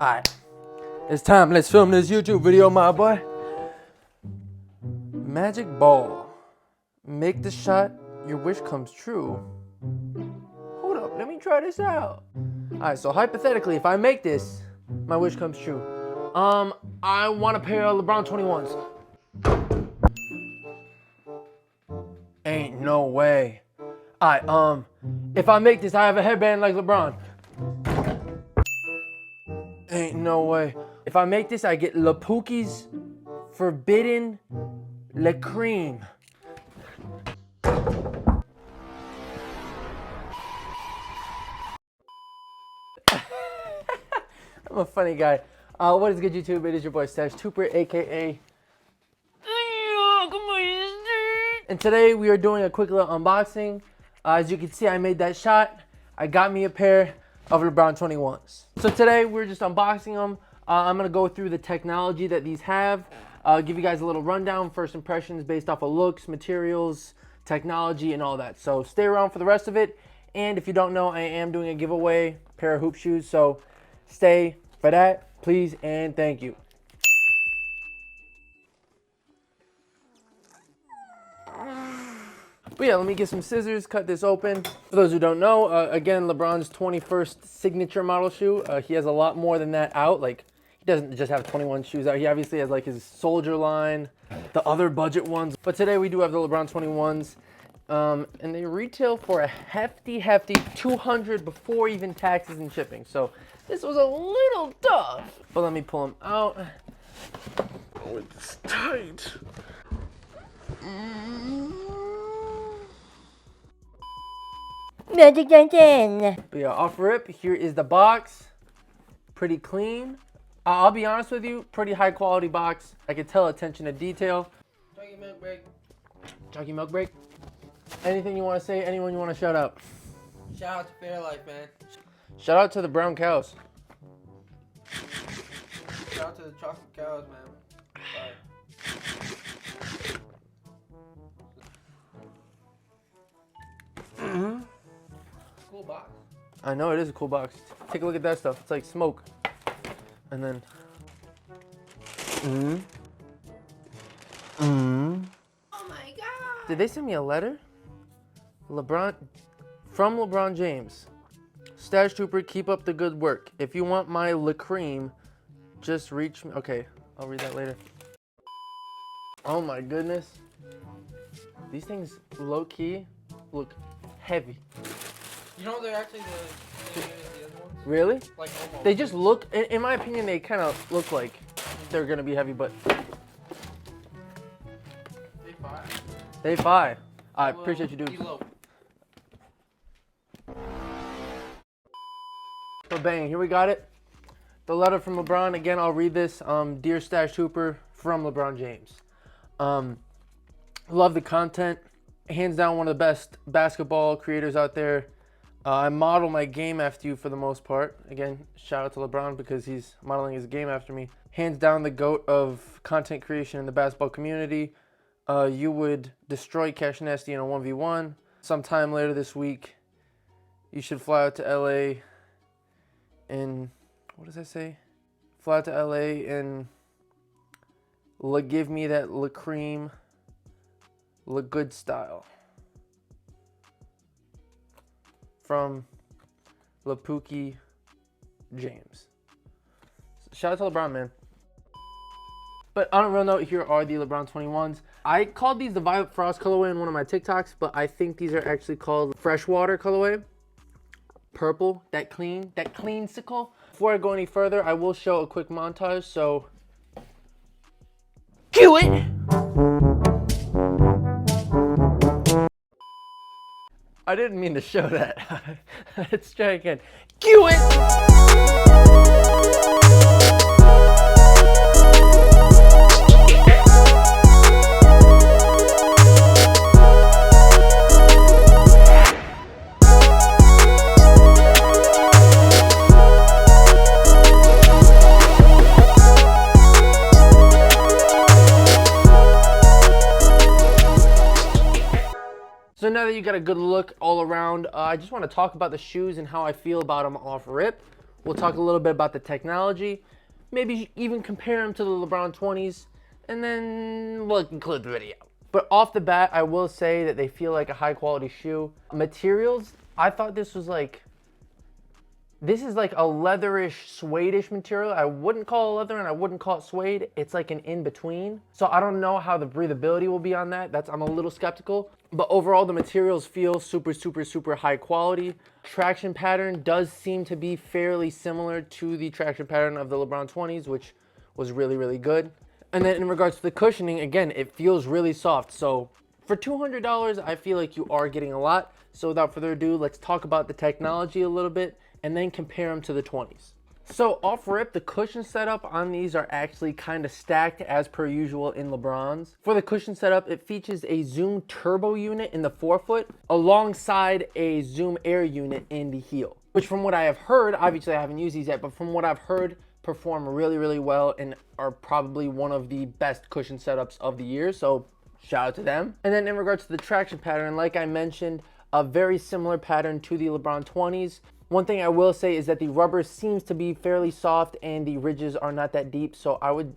Alright, it's time. Let's film this YouTube video, my boy. Magic ball. Make the shot, your wish comes true. Hold up, let me try this out. Alright, so hypothetically, if I make this, my wish comes true. I want a pair of Lebron 21s. Ain't no way. Alright, if I make this, I have a headband like LeBron. Ain't no way. If I make this, I get Le Pookie's Forbidden Le Cream. I'm a funny guy. What is good, YouTube? It is your boy Stash Trooper, aka. And today we are doing a quick little unboxing. As you can see, I made that shot. I got me a pair of LeBron 21s. So today we're just unboxing them. I'm gonna go through the technology that these have. Give you guys a little rundown, first impressions based off of looks, materials, technology, and all that. So stay around for the rest of it. And if you don't know, I am doing a giveaway, pair of hoop shoes. So stay for that, please, and thank you. But yeah, let me get some scissors, cut this open. For those who don't know, again, LeBron's 21st signature model shoe. He has a lot more than that out. Like, he doesn't just have 21 shoes out. He obviously has like his Soldier line, the other budget ones. But today we do have the LeBron 21s. And they retail for a hefty $200 before even taxes and shipping. So this was a little tough. But let me pull them out. Oh, it's tight. Magic Johnson. But yeah, off rip, here is the box. Pretty clean. I'll be honest with you, pretty high quality box. I can tell attention to detail. Chuggy milk break. Chuggy milk break. Anything you want to say? Anyone you want to shout out? Shout out to Fairlife, man. Shout out to the brown cows. Shout out to the chocolate cows, man. Bye. Cool box. I know, it is a cool box. Take a look at that stuff. It's like smoke. And then. Oh my god. Did they send me a letter? LeBron, from LeBron James. Stash Trooper, keep up the good work. If you want my Le Cream, just reach me. Okay, I'll read that later. Oh my goodness. These things, low key, look heavy. You know they're actually the same as the other ones? Really? Like almost. They just look, in my opinion, they kind of look like they're gonna be heavy, but. Day 5. Day 5. I appreciate you, dude. So bang, here we got it. The letter from LeBron. Again, I'll read this. Dear Stash Trooper, from LeBron James. Love the content. Hands down one of the best basketball creators out there. I model my game after you for the most part. Again, shout out to LeBron because he's modeling his game after me. Hands down the GOAT of content creation in the basketball community. You would destroy Cash Nasty in a 1v1. Sometime later this week, you should fly out to LA and, what does that say? Fly out to LA and give me that Le Cream, Le Good style. From Le Pookie James. Shout out to LeBron, man. But on a real note, here are the LeBron 21s. I called these the Violet Frost colorway in one of my TikToks, but I think these are actually called freshwater colorway. Purple, that clean-sicle. Before I go any further, I will show a quick montage, so cue it! I didn't mean to show that. Let's try again. Cue it! So now that you got a good look all around, I just want to talk about the shoes and how I feel about them off rip. We'll talk a little bit about the technology, maybe even compare them to the LeBron 20s, and then we'll conclude the video. But off the bat, I will say that they feel like a high quality shoe. Materials, I thought this is like a leatherish, suede-ish material. I wouldn't call it leather and I wouldn't call it suede. It's like an in-between. So I don't know how the breathability will be on that. I'm a little skeptical. But overall, the materials feel super, super, super high quality. Traction pattern does seem to be fairly similar to the traction pattern of the LeBron 20s, which was really, really good. And then in regards to the cushioning, again, it feels really soft. So for $200, I feel like you are getting a lot. So without further ado, let's talk about the technology a little bit and then compare them to the 20s. So off rip, the cushion setup on these are actually kind of stacked as per usual in LeBron's. For the cushion setup, it features a Zoom turbo unit in the forefoot alongside a Zoom air unit in the heel, which from what I have heard, obviously I haven't used these yet, but from what I've heard, perform really, really well and are probably one of the best cushion setups of the year. So shout out to them. And then in regards to the traction pattern, like I mentioned, a very similar pattern to the LeBron 20s. One thing I will say is that the rubber seems to be fairly soft and the ridges are not that deep. So I would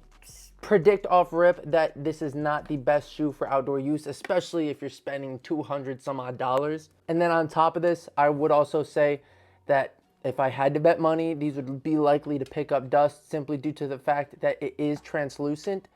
predict off rip that this is not the best shoe for outdoor use, especially if you're spending $200 some odd. And then on top of this, I would also say that if I had to bet money, these would be likely to pick up dust simply due to the fact that it is translucent,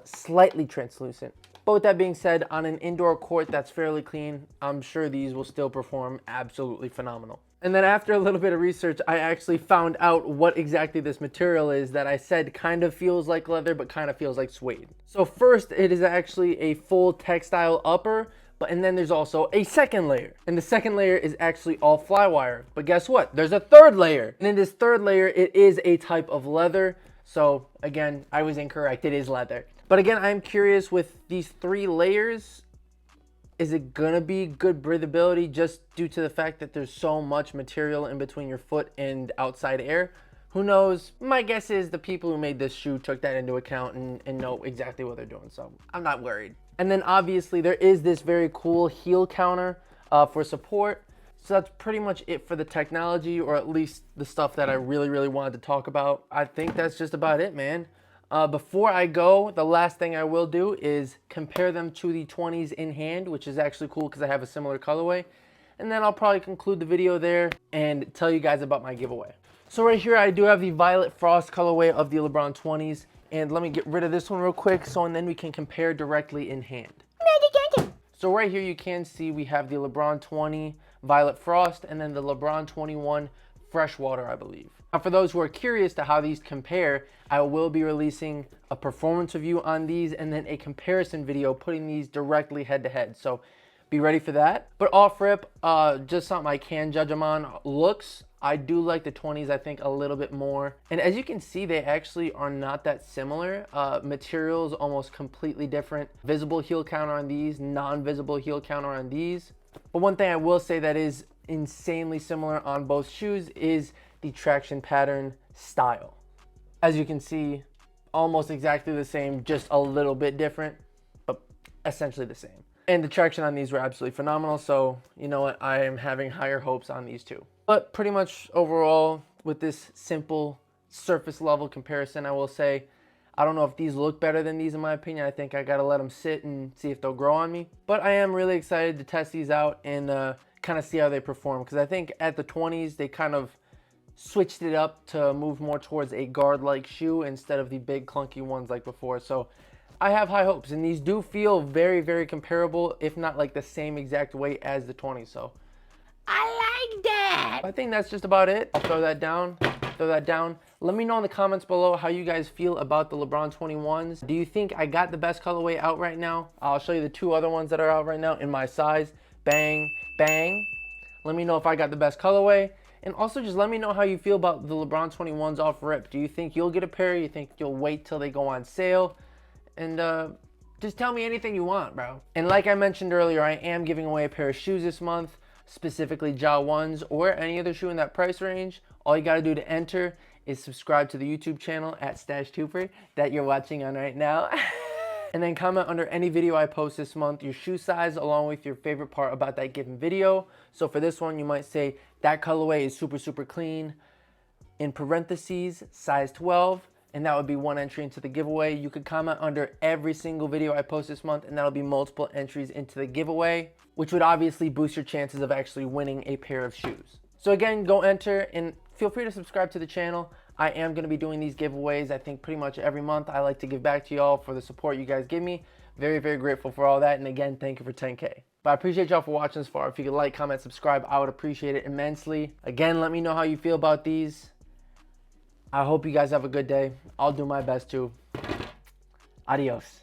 slightly translucent. But with that being said, on an indoor court that's fairly clean, I'm sure these will still perform absolutely phenomenal. And then after a little bit of research, I actually found out what exactly this material is that I said kind of feels like leather, but kind of feels like suede. So first, it is actually a full textile upper, and then there's also a second layer. And the second layer is actually all flywire. But guess what? There's a third layer. And in this third layer, it is a type of leather. So again, I was incorrect. It is leather. But again, I'm curious with these 3 layers, is it gonna be good breathability just due to the fact that there's so much material in between your foot and outside air? Who knows? My guess is the people who made this shoe took that into account and know exactly what they're doing. So I'm not worried. And then obviously there is this very cool heel counter for support. So that's pretty much it for the technology, or at least the stuff that I really, really wanted to talk about. I think that's just about it, man. Before I go, the last thing I will do is compare them to the 20s in hand, which is actually cool because I have a similar colorway. And then I'll probably conclude the video there and tell you guys about my giveaway. So right here, I do have the Violet Frost colorway of the LeBron 20s. And let me get rid of this one real quick, and then we can compare directly in hand. So right here, you can see we have the LeBron 20 Violet Frost and then the LeBron 21 Freshwater, I believe. Now, for those who are curious to how these compare, I will be releasing a performance review on these and then a comparison video putting these directly head to head. So be ready for that. But off rip, just something I can judge them on. Looks, I do like the 20s, I think, a little bit more. And as you can see, they actually are not that similar. Materials almost completely different. Visible heel counter on these, non-visible heel counter on these. But one thing I will say that is insanely similar on both shoes is the traction pattern style. As you can see, almost exactly the same, just a little bit different, but essentially the same. And the traction on these were absolutely phenomenal, so you know what, I am having higher hopes on these two. But pretty much overall, with this simple surface level comparison, I will say, I don't know if these look better than these in my opinion. I think I gotta let them sit and see if they'll grow on me. But I am really excited to test these out and kind of see how they perform, because I think at the 20s, they kind of switched it up to move more towards a guard-like shoe instead of the big clunky ones like before. So I have high hopes, and these do feel very, very comparable, if not like the same exact weight as the 20s. So I like that. I think that's just about it. I'll throw that down. Let me know in the comments below how you guys feel about the LeBron 21s. Do you think I got the best colorway out right now? I'll show you the 2 other ones that are out right now in my size. Bang, bang. Let me know if I got the best colorway. And also just let me know how you feel about the LeBron 21s off rip. Do you think you'll get a pair? You think you'll wait till they go on sale? And just tell me anything you want, bro. And like I mentioned earlier, I am giving away a pair of shoes this month, specifically Ja 1s or any other shoe in that price range. All you gotta do to enter is subscribe to the YouTube channel at StashTuber that you're watching on right now. And then comment under any video I post this month your shoe size along with your favorite part about that given video. So for this one, you might say that colorway is super, super clean. in parentheses, size 12, and that would be one entry into the giveaway. You could comment under every single video I post this month, and that'll be multiple entries into the giveaway, which would obviously boost your chances of actually winning a pair of shoes. So again, go enter and feel free to subscribe to the channel. I am going to be doing these giveaways, I think, pretty much every month. I like to give back to y'all for the support you guys give me. Very, very grateful for all that. And again, thank you for 10K. But I appreciate y'all for watching this far. If you could like, comment, subscribe, I would appreciate it immensely. Again, let me know how you feel about these. I hope you guys have a good day. I'll do my best too. Adios.